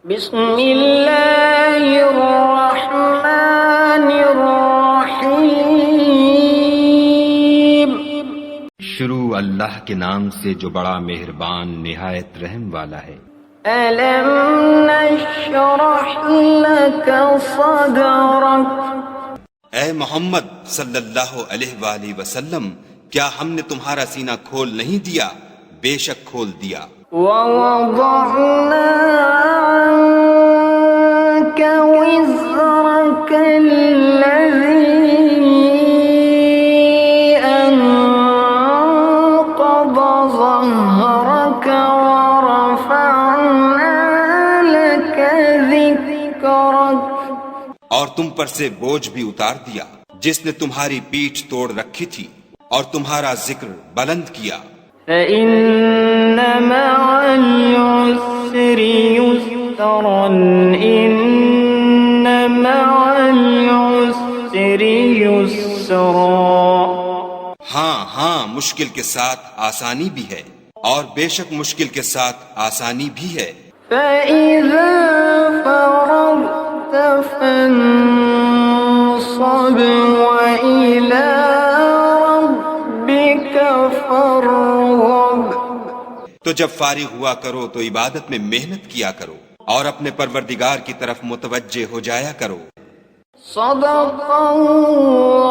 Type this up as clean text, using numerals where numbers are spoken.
بسم اللہ الرحمن الرحیم۔ شروع اللہ کے نام سے جو بڑا مہربان نہایت رحم والا ہے۔ أَلَمْ نَشْرَحْ لَكَ صَدْرَكَ۔ اے محمد صلی اللہ علیہ وآلہ وسلم، کیا ہم نے تمہارا سینہ کھول نہیں دیا؟ بے شک کھول دیا۔ وَوَضَعْنَا عَنكَ وِزْرَكَ الَّذِي أَنقَضَ ظَهْرَكَ وَرَفَعْنَا لَكَ ذِكْرَكَ۔ اور تم پر سے بوجھ بھی اتار دیا جس نے تمہاری پیٹھ توڑ رکھی تھی، اور تمہارا ذکر بلند کیا۔ فَإِنَّ مَعَ الْعُسْرِ يُسْرًا، إِنَّ مَعَ الْعُسْرِ يُسْرًا۔ ہاں مشکل کے ساتھ آسانی بھی ہے، اور بے شک مشکل کے ساتھ آسانی بھی ہے۔ فَإِذَا فَرَغْتَ فَانصَبْ وَإِلَى رَبِّكَ فَارْغَب۔ تو جب فارغ ہوا کرو تو عبادت میں محنت کیا کرو، اور اپنے پروردگار کی طرف متوجہ ہو جایا کرو۔ صدق اللہ